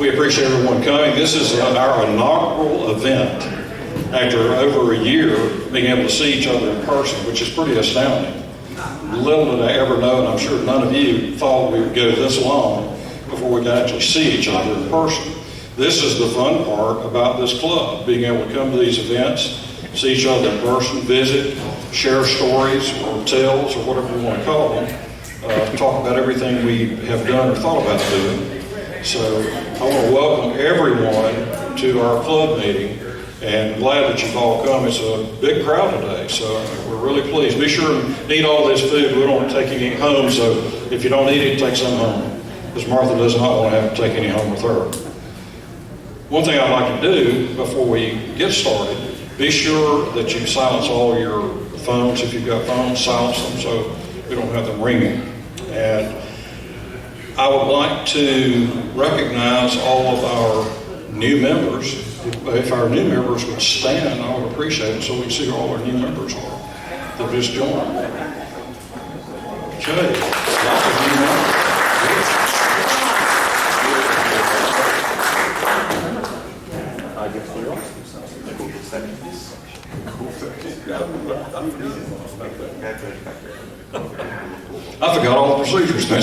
We appreciate everyone coming. This is our inaugural event after over a year being able to see each other in person, which is pretty astounding. Little did I ever know, and I'm sure none of you thought we would go this long before we could actually see each other in person. This is the fun part about this club, being able to come to these events, see each other in person, visit, share stories or tales or whatever you want to call them, talk about everything we have done or thought about doing. So I want to welcome everyone to our club meeting, and glad that you've all come. It's a big crowd today, so we're really pleased. Be sure and eat all this food. We don't take any home, so if you don't eat it, take some home, because Martha does not want to have to take any home with her. One thing I'd like to do before we get started, be sure that you silence all your phones. If you've got phones, silence them so we don't have them ringing. And I would like to recognize all of our new members. If our new members would stand, I would appreciate it so we can see who all our new members are that just joined. Okay. Lots of new members. I forgot all the procedures now,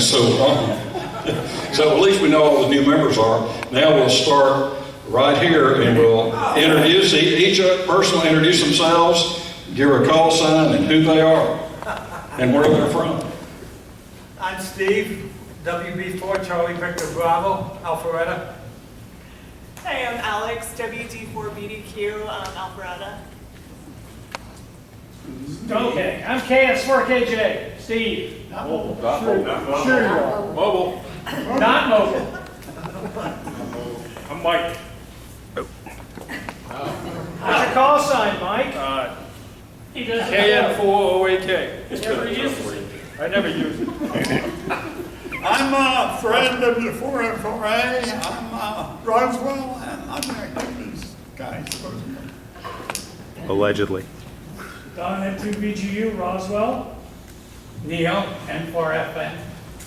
so at least we know all the new members are. Now we'll start right here, and we'll introduce each person will introduce themselves, give a call sign, and who they are, and where they're from. I'm Steve, WB4 Charlie Victor Bravo, Alpharetta. Hey, I'm Alex, WD4BDQ, Alpharetta. Okay, I'm KS4KJ, Steve. Not mobile. Sure you are. Mobile. Not mobile. I'm Mike. What's your call sign, Mike? He doesn't KN408K. Never use it. I never use it. I'm Fred, W4M4A. I'm Roswell, and I'm married to this guy, supposedly. Allegedly. Don N2BGU, Roswell. Neil, N4FN,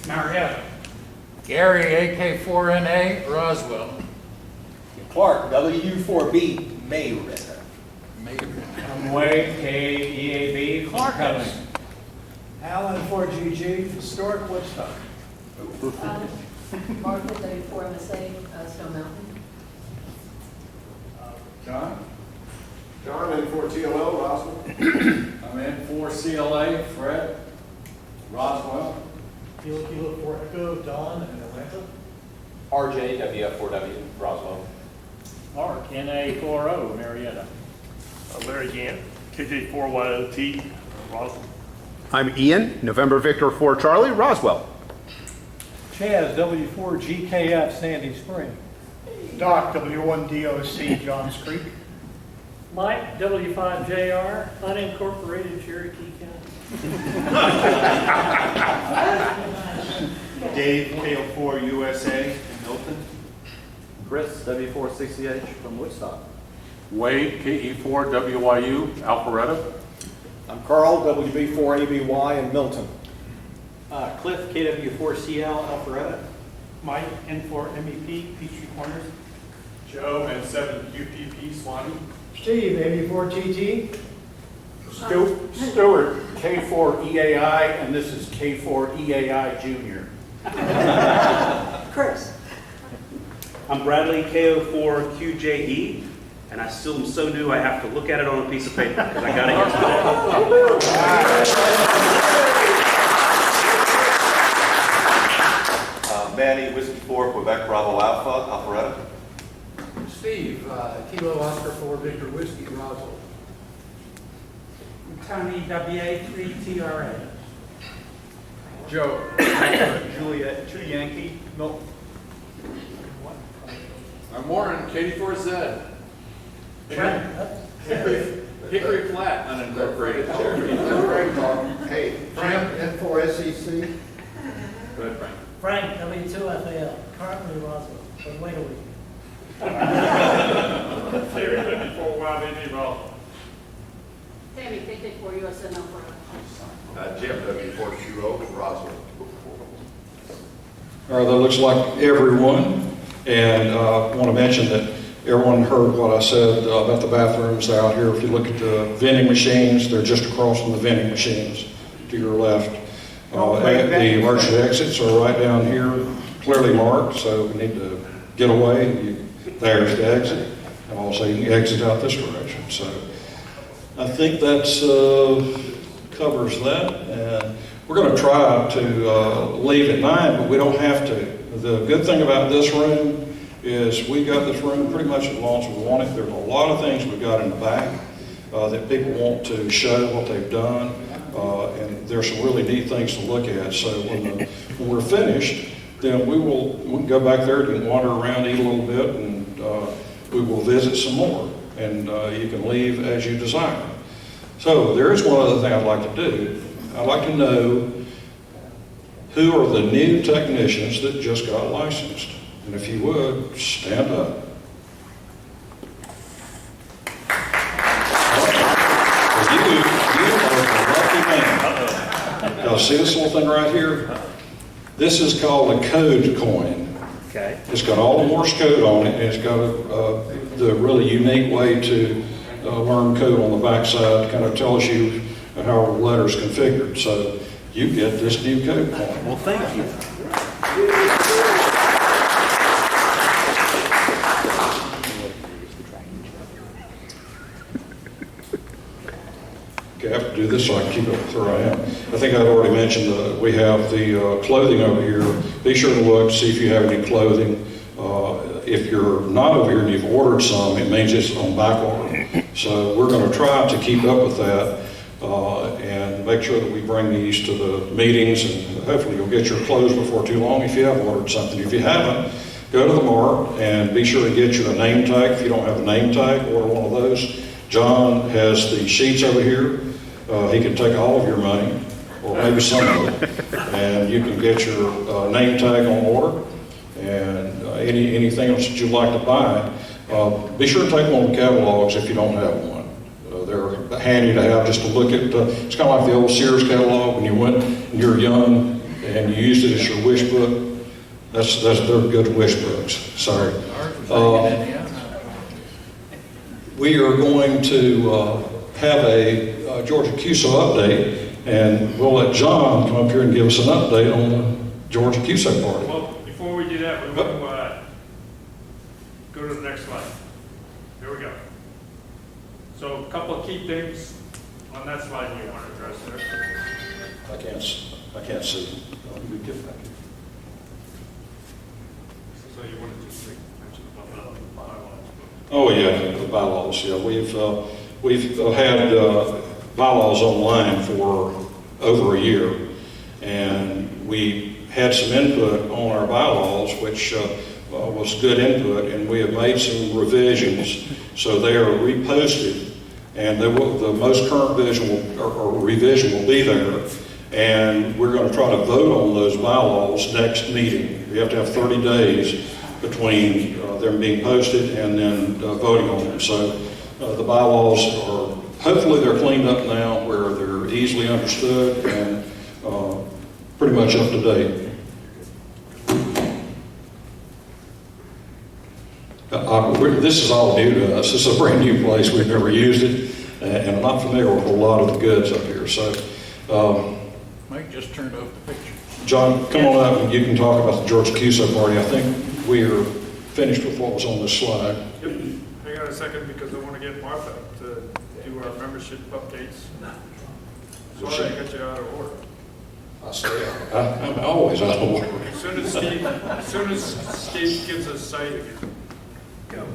Marietta. Gary, AK4NA, Roswell. Clark, W4B, Mayritter. I'm Wade, KEAB, Clark House. Alan 4GG, Historic Woodstock. Martha, W4MSA, Stone Mountain. John? John, N4TLL, Roswell. I'm N4CLA, Fred. Roswell. Kilo Kilo 4 Echo, Don, and Atlanta. RJ, WF4W, Roswell. Mark, NA40, Marietta. Larry Gant, KJ4YOT, Roswell. I'm Ian, November Victor 4 Charlie, Roswell. Chaz, W4GKF, Sandy Spring. Doc, W1DOC, Johns Creek. Mike, W5JR, unincorporated Cherokee County. Dave, KO4 USA, Milton. Chris, W460H from Woodstock. Wade, KE4WYU, Alpharetta. I'm Carl, WB4ABY in Milton. Cliff, KW4CL, Alpharetta. Mike, N4MEP, Peachtree Corners. Joe, N7QPP, Swanee. Steve, 84TT. Stewart, K4EAI, and this is K4EAI Junior. Chris. I'm Bradley, KO4QJE, and I still am so new I have to look at it on a piece of paper because I got it yesterday. Manny, Whiskey 4, Quebec Bravo Alpha, Alpharetta. Steve, Kilo Oscar 4 Victor Whiskey, Roswell. Tony, WA3TRA. Joe, Juliet, 2 Yankee, Milton. I'm Warren, KD4Z. Hickory Flat, unincorporated Cherokee. Hey, Frank, N4SEC. Go ahead, Frank. Frank, W2FAL, currently Roswell, but wait a week. Terry, W4YBD, Roswell. Tammy, KJ4 USN, Alpharetta. Jim, W4QO, Roswell. All right, that looks like everyone. And I want to mention that everyone heard what I said about the bathrooms out here. If you look at the vending machines, they're just across from the vending machines to your left. The emergency exits are right down here, clearly marked, so we need to get away. There's the exit. And also you can exit out this direction. So I think that's covers that. And we're going to try to leave at 9, but we don't have to. The good thing about this room is we got this room pretty much as long as we want it. There's a lot of things we've got in the back that people want to show what they've done, and there's some really neat things to look at. So when we're finished, then we can go back there and wander around, eat a little bit, and we will visit some more. And you can leave as you desire. So there is one other thing I'd like to do. I'd like to know who are the new technicians that just got licensed. And if you would, stand up. You are the lucky man. Y'all see this little thing right here? This is called a code coin. Okay. It's got all the Morse code on it, and it's got the really unique way to learn code on the backside. Kind of tells you how the letter's configured. So you get this new code coin. Well, thank you. Okay, I have to do this so I can keep up with where I am. I think I'd already mentioned we have the clothing over here. Be sure to look, see if you have any clothing. If you're not over here and you've ordered some, it means it's on back order. So we're going to try to keep up with that and make sure that we bring these to the meetings, and hopefully you'll get your clothes before too long if you have ordered something. If you haven't, go to the mart and be sure to get you a name tag. If you don't have a name tag, order one of those. John has the sheets over here. He can take all of your money, or maybe some of it, and you can get your name tag on order. And anything else that you'd like to buy, be sure to take one of the catalogs if you don't have one. They're handy to have just to look at. It's kind of like the old Sears catalog when you went and you were young and you used it as your wish book. They're good wish books. Sorry. We are going to have a Georgia CUSO update, and we'll let John come up here and give us an update on the Georgia CUSO party. Well, before we do that, we want to go to the next slide. There we go. So a couple of key things on that slide you want to address there. I can't see. Let me get back here. So you want to just mention about the bylaws. Oh yeah, the bylaws. Yeah, we've had bylaws online for over a year, and we had some input on our bylaws, which was good input, and we have made some revisions, so they are reposted, and the most current revision will be there, and we're going to try to vote on those bylaws next meeting. We have to have 30 days between them being posted and then voting on them. So the bylaws are, hopefully they're cleaned up now where they're easily understood and pretty much up to date. This is all new to us. This is a brand new place. We've never used it, and I'm not familiar with a lot of the goods up here. So, Mike just turned off the picture. John, come on up and you can talk about the Georgia CUSO party. I think we are finished with what was on this slide. Yep. Hang on a second because I want to get Martha to do our membership updates. Sorry I got you out of order. I'm always out of order. As soon as Steve gives us sight again. Go.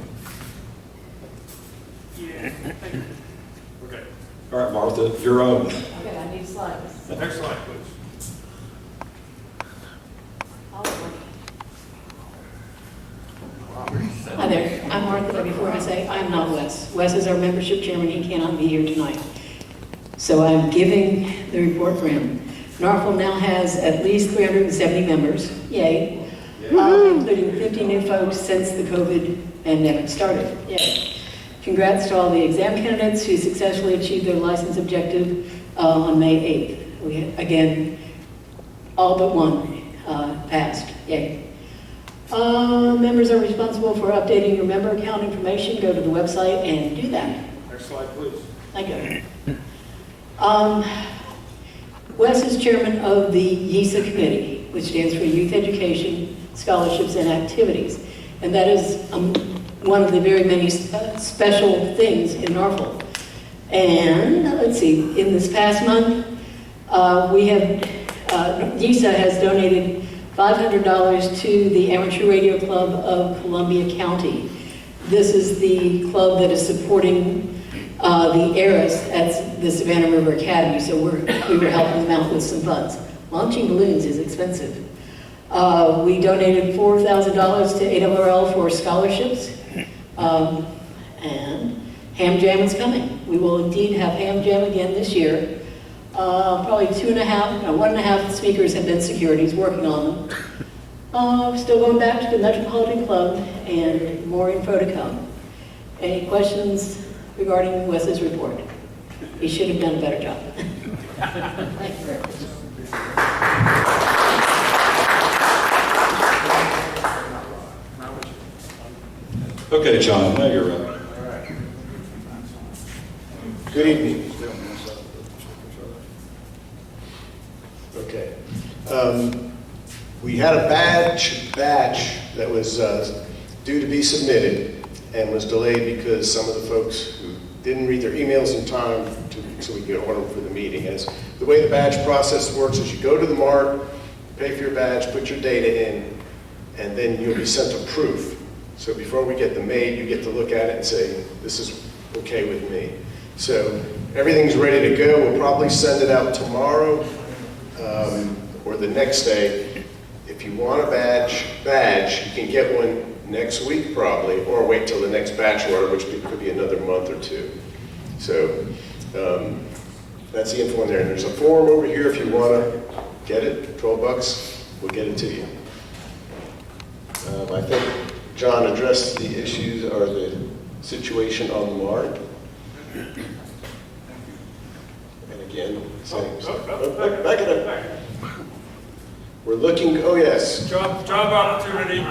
Yeah. Okay. All right, Martha, your own. Okay, I need slides. Next slide, please. Hi there, I'm Martha. Before I say, I'm not Wes. Wes is our membership chairman. He cannot be here tonight. So I'm giving the report for him. NFARL now has at least 370 members, yay, including 50 new folks since the COVID pandemic started, yay. Congrats to all the exam candidates who successfully achieved their license objective on May 8th. We, again, all but one passed, yay. Members are responsible for updating your member account information. Go to the website and do that. Next slide, please. Thank you. Wes is chairman of the YESA committee, which stands for Youth Education, Scholarships, and Activities. And that is one of the very many special things in Norfolk. And let's see, in this past month, YESA has donated $500 to the Amateur Radio Club of Columbia County. This is the club that is supporting the heiress at the Savannah River Academy, so we were helping them out with some funds. Launching balloons is expensive. We donated $4,000 to ARRL for scholarships, and Ham Jam is coming. We will indeed have Ham Jam again this year. Probably 1.5 speakers have been secured. He's working on them. Still going back to the Metropolitan Club, and more info to come. Any questions regarding Wes's report? He should have done a better job. Thank you very much. Okay, John, now you're up. Good evening. Okay. We had a batch that was due to be submitted and was delayed because some of the folks who didn't read their emails in time so we could order them for the meeting. As the way the badge process works is you go to the MARC, pay for your badge, put your data in, and then you'll be sent a proof. So before we get them made, you get to look at it and say, this is okay with me. So everything's ready to go. We'll probably send it out tomorrow or the next day. If you want a badge, you can get one next week probably, or wait till the next batch order, which could be another month or two. So that's the info in there. And there's a form over here if you want to get it, $12, we'll get it to you. I think John addressed the issues or the situation on the MARC. And again, same stuff. Back it up. We're looking, oh yes. Job opportunity.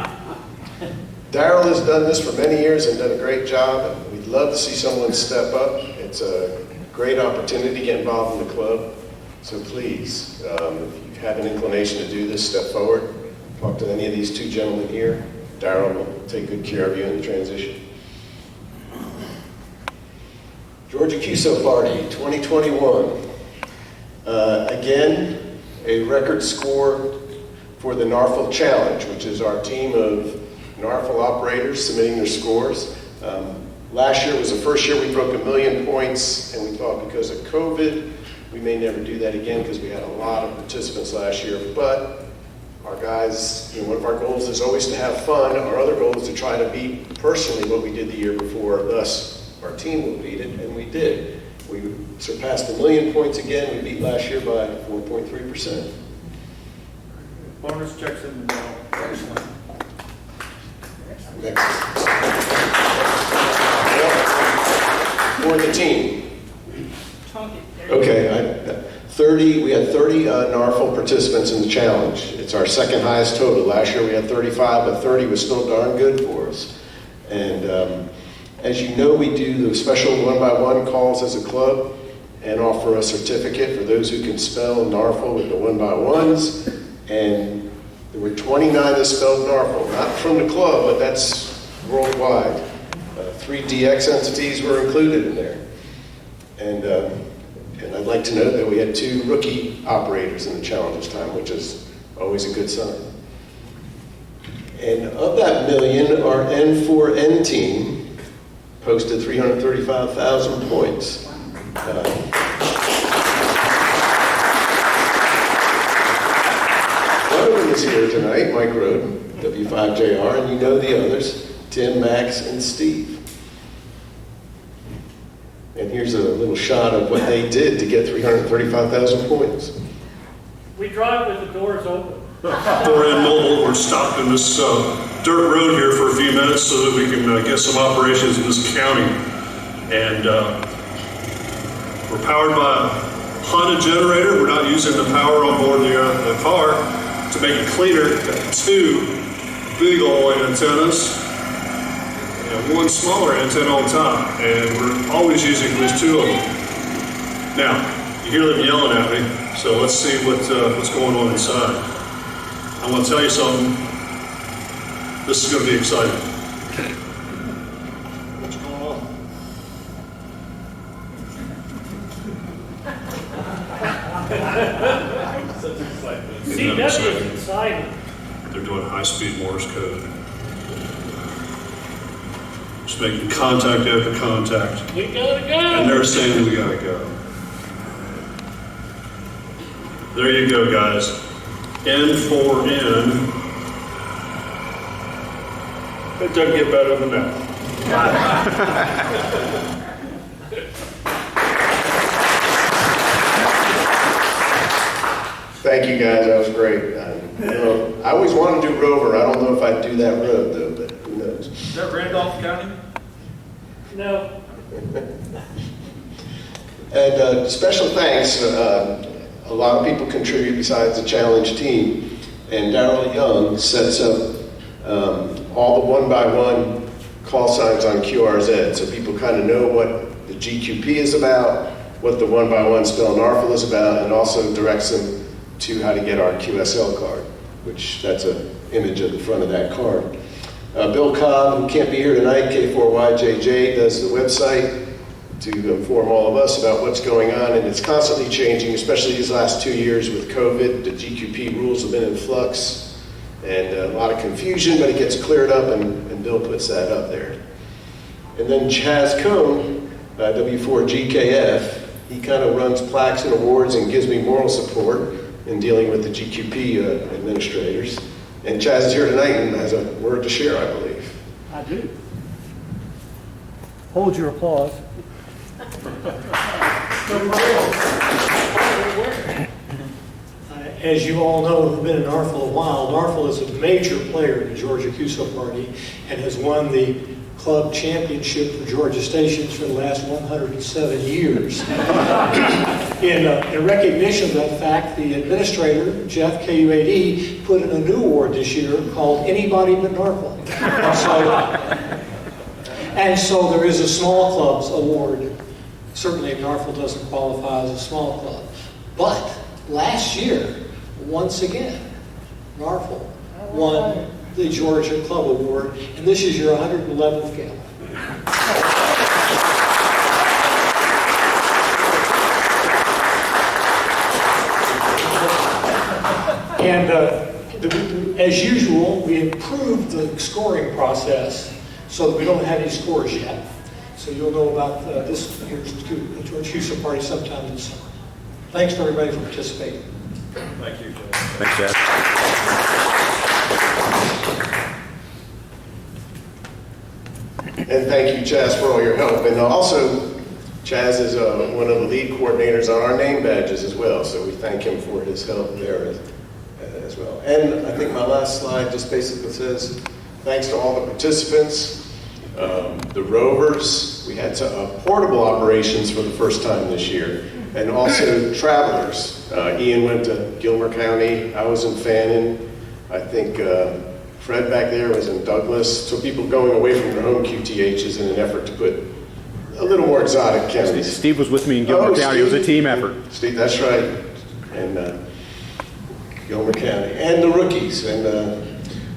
Darrell has done this for many years and done a great job. And we'd love to see someone step up. It's a great opportunity to get involved in the club. So please, if you have an inclination to do this, step forward. Talk to any of these two gentlemen here. Darrell will take good care of you in the transition. Georgia CUSO Party 2021. Again, a record score for the NFARL Challenge, which is our team of NFARL operators submitting their scores. Last year was the first year we broke 1 million points, and we thought because of COVID, we may never do that again because we had a lot of participants last year. But our guys, one of our goals is always to have fun. Our other goal is to try to beat personally what we did the year before. Thus, our team will beat it, and we did. We surpassed 1 million points again. We beat last year by 4.3%. Bonus checks in the mail. Excellent. For the team. Okay, we had 30 NFARL participants in the challenge. It's our second highest total. Last year we had 35, but 30 was still darn good for us. And as you know, we do the special one-by-one calls as a club and offer a certificate for those who can spell NFARL with the one-by-ones. And there were 29 that spelled NFARL, not from the club, but that's worldwide. 3 DX entities were included in there. And I'd like to note that we had 2 rookie operators in the challenge this time, which is always a good sign. And of that million, our N4N team posted 335,000 points. One of them is here tonight, Mike Roden, W5JR, and you know the others, Tim, Max, and Steve. And here's a little shot of what they did to get 335,000 points. We drive with the doors open. We're in Mobile. We're stopped in this dirt road here for a few minutes so that we can get some operations in this county. And we're powered by a Honda generator. We're not using the power on board the car to make it cleaner. Got 2 big old antennas and one smaller antenna on top, and we're always using at least two of them. Now, you hear them yelling at me, so let's see what's going on inside. I'm going to tell you something. This is going to be exciting. What's going on? CW is inside. They're doing high-speed Morse code. Just making contact after contact. We gotta go. And they're saying we gotta go. There you go, guys. N4N. It doesn't get better than that. Thank you, guys. That was great. I always wanted to do Rover. I don't know if I'd do that road, though, but who knows? Is that Randolph County? No. And special thanks. A lot of people contribute besides the challenge team. And Darrell Young sets up all the one-by-one call signs on QRZ, so people kind of know what the GQP is about, what the one-by-one spell NARFL is about, and also directs them to how to get our QSL card, which that's an image of the front of that card. Bill Cobb, who can't be here tonight, K4YJJ, does the website to inform all of us about what's going on, and it's constantly changing, especially these last 2 years with COVID. The GQP rules have been in flux, and a lot of confusion, but it gets cleared up, and Bill puts that up there. And then Chaz Cohn, W4GKF, he kind of runs plaques and awards and gives me moral support in dealing with the GQP administrators. And Chaz is here tonight and has a word to share, I believe. I do. Hold your applause. As you all know, who've been in NARFL a while, NARFL is a major player in the Georgia CUSO party and has won the club championship for Georgia stations for the last 107 years. In recognition of that fact, the administrator, Jeff KU8E, put in a new award this year called Anybody But NARFL. And so there is a small clubs award. Certainly NARFL doesn't qualify as a small club. But last year, once again, NARFL won the Georgia Club Award, and this is your 111th gala. And as usual, we improved the scoring process so that we don't have any scores yet. So you'll know about this year's Georgia CUSO party sometime this summer. Thanks for everybody for participating. Thank you, Jay. Thanks, Chaz. And thank you, Chaz, for all your help. And also, Chaz is one of the lead coordinators on our name badges as well, so we thank him for his help there as well. And I think my last slide just basically says, thanks to all the participants, the rovers. We had portable operations for the first time this year, and also travelers. Ian went to Gilmer County. I was in Fannin. I think Fred back there was in Douglas. So people going away from their home QTHs in an effort to put a little more exotic counties. Steve was with me in Gilmer County. It was a team effort. Steve, that's right. And Gilmer County. And the rookies. And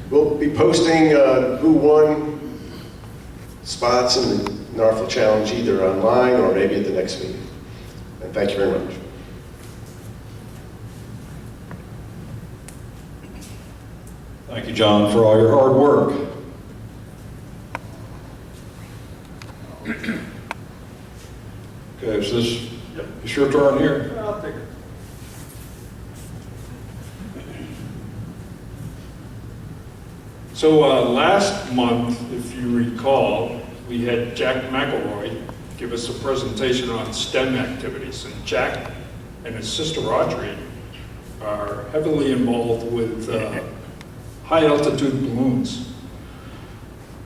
we'll be posting who won spots in the NARFL Challenge either online or maybe at the next meeting. And thank you very much. Thank you, John, for all your hard work. Okay, so it's your turn here. I'll take it. So last month, if you recall, we had Jack McElroy give us a presentation on STEM activities. And Jack and his sister Audrey are heavily involved with high altitude balloons.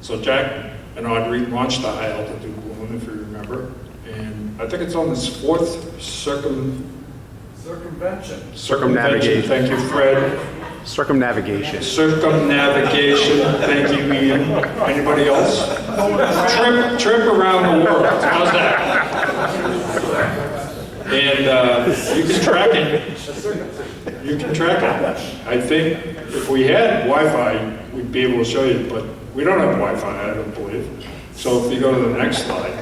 So Jack and Audrey launched the high altitude balloon, if you remember. And I think it's on its fourth circumvention. Circumnavigation. Thank you, Fred. Circumnavigation. Circumnavigation, thank you, Ian. Anybody else? Trip around the world, how's that? And you can track it. You can track it. I think if we had Wi-Fi, we'd be able to show you, but we don't have Wi-Fi, I don't believe. So if you go to the next slide,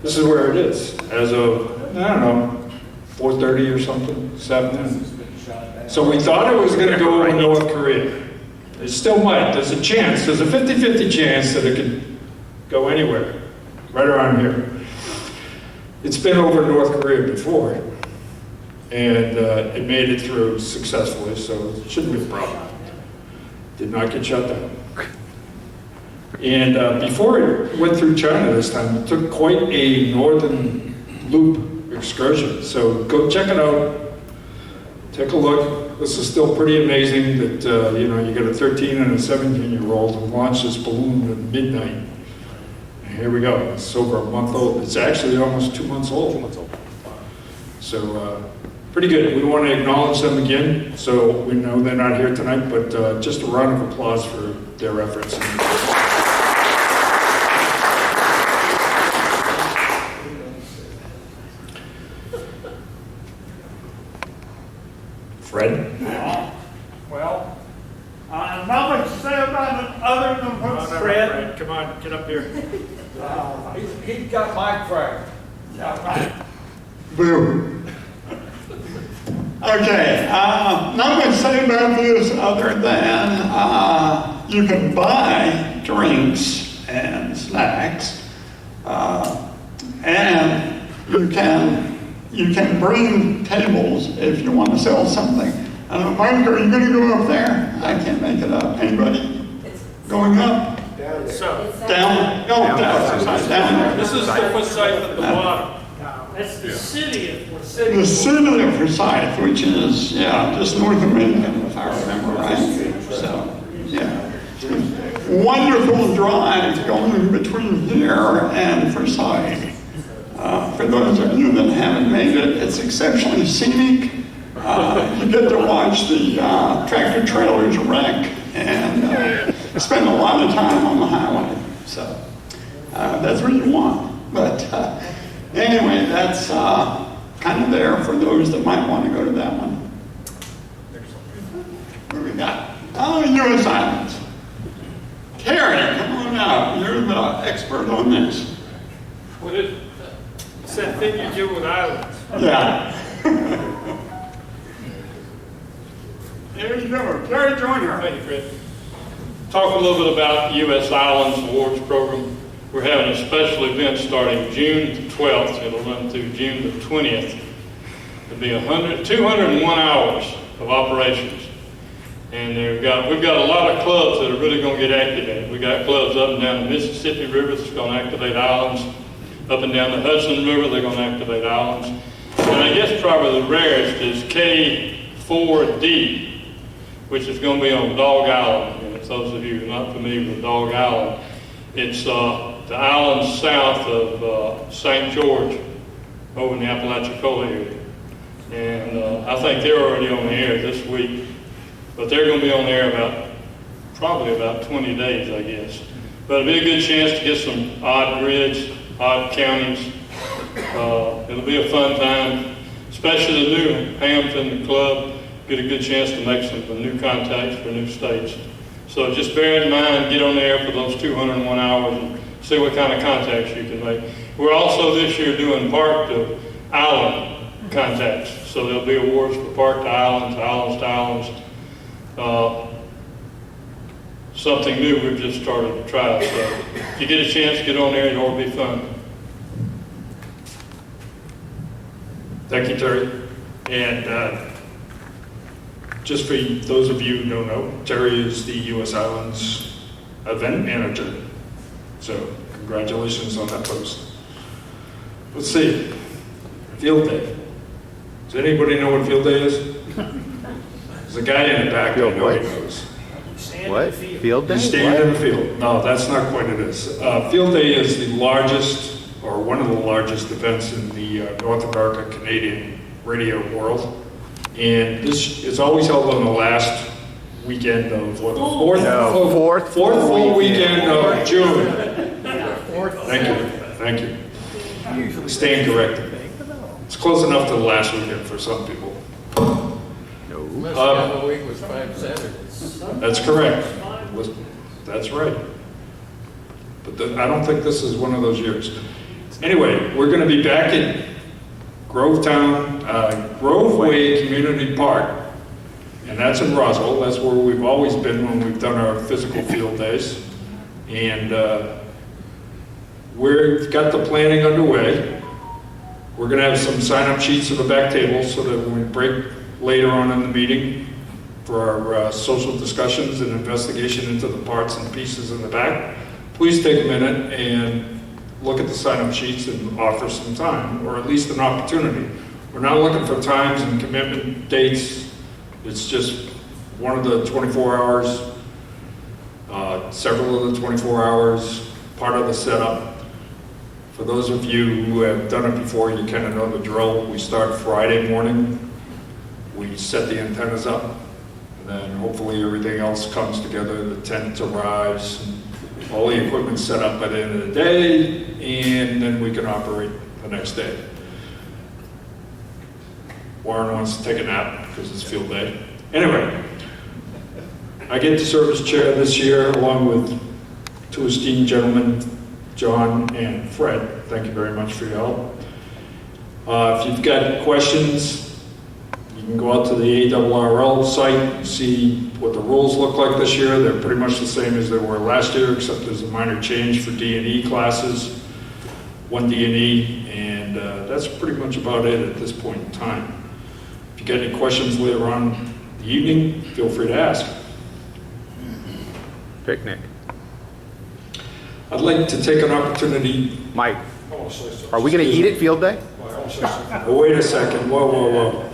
this is where it is, as of, I don't know, 4:30 or something, 7. So we thought it was going to go in North Korea. It still might. There's a chance. There's a 50-50 chance that it could go anywhere, right around here. It's been over North Korea before, and it made it through successfully, so it shouldn't be a problem. Did not get shut down. And before it went through China this time, it took quite a northern loop excursion. So go check it out. Take a look. This is still pretty amazing that, you know, you got a 13 and a 17-year-old who launched this balloon at midnight. And here we go. It's over a month old. It's actually almost 2 months old. 2 months old. So pretty good. We want to acknowledge them again. So we know they're not here tonight, but just a round of applause for their efforts. Fred? Well, not much to say about it other than what's Fred, come on, get up here. He's got my crack. Yeah, boo. Okay, not much to say about this other than you can buy drinks and snacks, and you can bring tables if you want to sell something. Mike, are you going to go up there? I can't make it up. Anybody going up? Down there. So, Down? Oh, down there. this is the Forsyth at the bottom. That's the city of The city of Forsyth, which is, just north of Minden, if I remember right. So, wonderful drive going between here and Forsyth. For those of you that haven't made it, it's exceptionally scenic. You get to watch the tractor trailers wreck and spend a lot of time on the highway. So that's what you want. But anyway, that's kind of there for those that might want to go to that one. What do we got? Oh, U.S. Islands. Terry, come on out. You're the expert on this. What is it? It's that thing you do with islands. Yeah. There you go. Terry Joyner. Thank you, Fred. Talk a little bit about the U.S. Islands Awards Program. We're having a special event starting June the 12th. It'll run through June the 20th. It'll be 201 hours of operations. And we've got a lot of clubs that are really going to get activated. We got clubs up and down the Mississippi River that's going to activate islands. Up and down the Hudson River, they're going to activate islands. And I guess probably the rarest is K4D, which is going to be on Dog Island. And for those of you who are not familiar with Dog Island, it's the island south of St. George over in the Apalachicola area. And I think they're already on the air this week, but they're going to be on the air probably about 20 days, I guess. But it'll be a good chance to get some odd grids, odd counties. It'll be a fun time, especially the new Hampton, the club, get a good chance to make some new contacts for new states. So just bear in mind, get on there for those 201 hours and see what kind of contacts you can make. We're also this year doing park to island contacts. So there'll be awards for park to islands, islands to islands. Something new we've just started to try. So if you get a chance, get on there, it'll be fun. Thank you, Terry. And just for those of you who don't know, Terry is the U.S. Islands event manager. So congratulations on that post. Let's see, field day. Does anybody know what field day is? There's a guy in the back who knows. He knows. What? Field day? You stand in the field. No, that's not quite it is. Field day is the largest, or one of the largest events in the North America Canadian radio world. And this is always held on the last weekend of what? Fourth full weekend of June. Thank you. Stand corrected. It's close enough to the last weekend for some people. Last week was 5 Saturdays. That's correct. That's right. But I don't think this is one of those years. Anyway, we're going to be back in Groveway Community Park. And that's in Roswell. That's where we've always been when we've done our physical field days. And we've got the planning underway. We're going to have some sign-up sheets at the back table so that when we break later on in the meeting for our social discussions and investigation into the parts and pieces in the back, please take a minute and look at the sign-up sheets and offer some time, or at least an opportunity. We're not looking for times and commitment dates. It's just one of the 24 hours, several of the 24 hours, part of the setup. For those of you who have done it before, you kind of know the drill. We start Friday morning. We set the antennas up, and then hopefully everything else comes together. The tent arrives, and all the equipment's set up by the end of the day, and then we can operate the next day. Warren wants to take a nap because it's field day. Anyway, I get to serve as chair this year along with two esteemed gentlemen, John and Fred. Thank you very much for your help. If you've got questions, you can go out to the ARRL site and see what the rules look like this year. They're pretty much the same as they were last year, except there's a minor change for D&E classes, one D&E, and that's pretty much about it at this point in time. If you got any questions later on in the evening, feel free to ask. Picnic. I'd like to take an opportunity. Mike, are we going to eat at field day? Oh, wait a second. Whoa.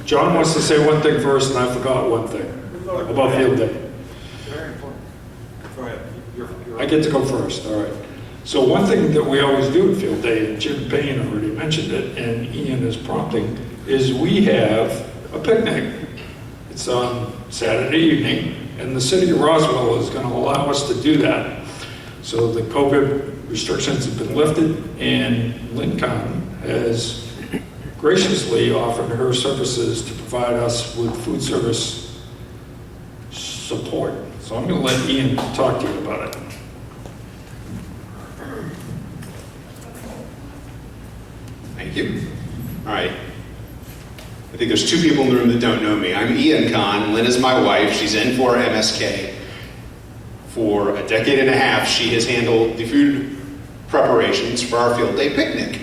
John wants to say one thing first, and I forgot one thing about field day. Very important. Go ahead. I get to go first. All right. So one thing that we always do at field day, and Jim Payne already mentioned it, and Ian is prompting, is we have a picnic. It's on Saturday evening, and the city of Roswell is going to allow us to do that. So the COVID restrictions have been lifted, and Lincoln has graciously offered her services to provide us with food service support. So I'm going to let Ian talk to you about it. Thank you. All right. I think there's two people in the room that don't know me. I'm Ian Kahn. Lynn is my wife. She's N4 MSK. For a decade and a half, she has handled the food preparations for our field day picnic.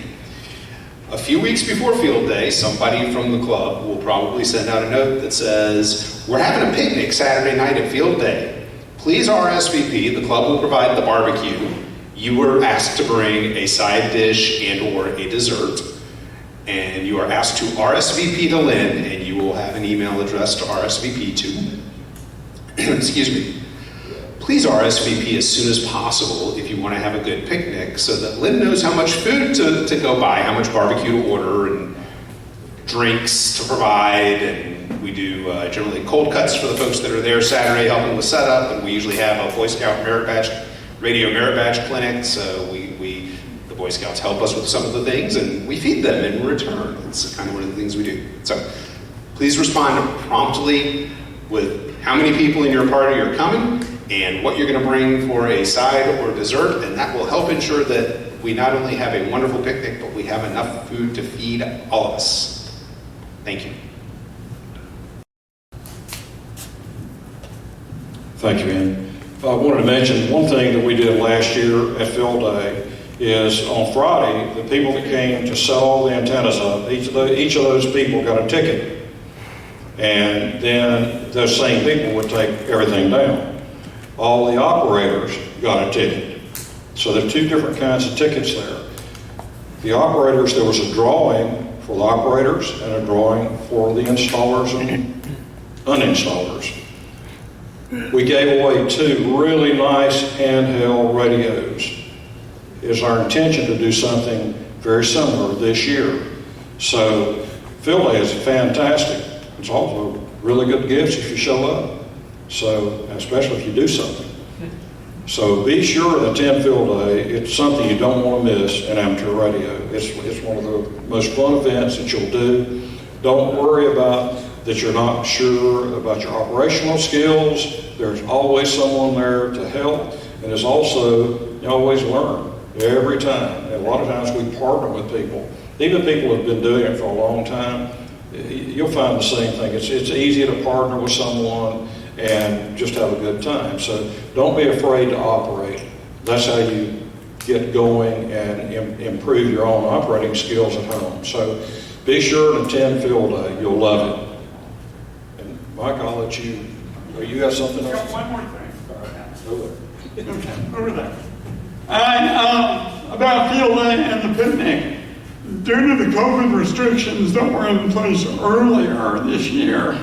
A few weeks before field day, somebody from the club will probably send out a note that says, we're having a picnic Saturday night at field day. Please RSVP. The club will provide the barbecue. You were asked to bring a side dish and or a dessert. And you are asked to RSVP to Lynn, and you will have an email address to RSVP to. Excuse me. Please RSVP as soon as possible if you want to have a good picnic so that Lynn knows how much food to go buy, how much barbecue to order, and drinks to provide. And we do generally cold cuts for the folks that are there Saturday helping with setup, and we usually have a Boy Scout merit badge, radio merit badge clinic, so the Boy Scouts help us with some of the things, and we feed them in return. It's kind of one of the things we do. So please respond promptly with how many people in your party are coming and what you're going to bring for a side or dessert, and that will help ensure that we not only have a wonderful picnic, but we have enough food to feed all of us. Thank you. Thank you, Ian. I wanted to mention one thing that we did last year at Field Day is on Friday, the people that came to set all the antennas up, each of those people got a ticket. And then those same people would take everything down. All the operators got a ticket. So there are two different kinds of tickets there. The operators, there was a drawing for the operators and a drawing for the installers and uninstallers. We gave away two really nice handheld radios. It's our intention to do something very similar this year. So Field day is fantastic. It's also really good gifts if you show up. So, especially if you do something. So be sure to attend Field Day. It's something you don't want to miss in amateur radio. It's one of the most fun events that you'll do. Don't worry about that you're not sure about your operational skills. There's always someone there to help. And there's also, you always learn every time. And a lot of times we partner with people. Even people who have been doing it for a long time, you'll find the same thing. It's easy to partner with someone and just have a good time. So don't be afraid to operate. That's how you get going and improve your own operating skills at home. So be sure to attend Field Day. You'll love it. And Mike, I'll let you, you got something else? One more thing. All right, go there. Okay, over there. About Field Day and the picnic. Due to the COVID restrictions that were in place earlier this year,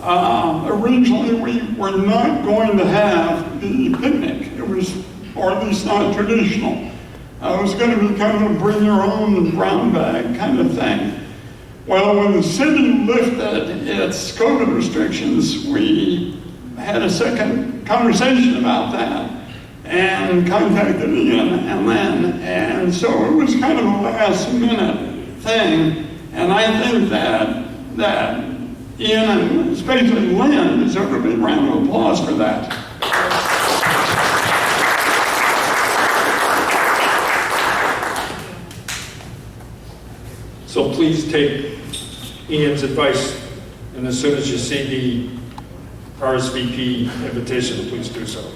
originally we were not going to have the picnic. It was, or at least not traditional. It was going to be kind of a bring your own brown bag kind of thing. Well, when the city lifted its COVID restrictions, we had a second conversation about that and contacted Ian and Lynn, and so it was kind of a last minute thing, and I think that Ian and especially Lynn deserve a big round of applause for that. So please take Ian's advice, and as soon as you see the RSVP invitation, please do so.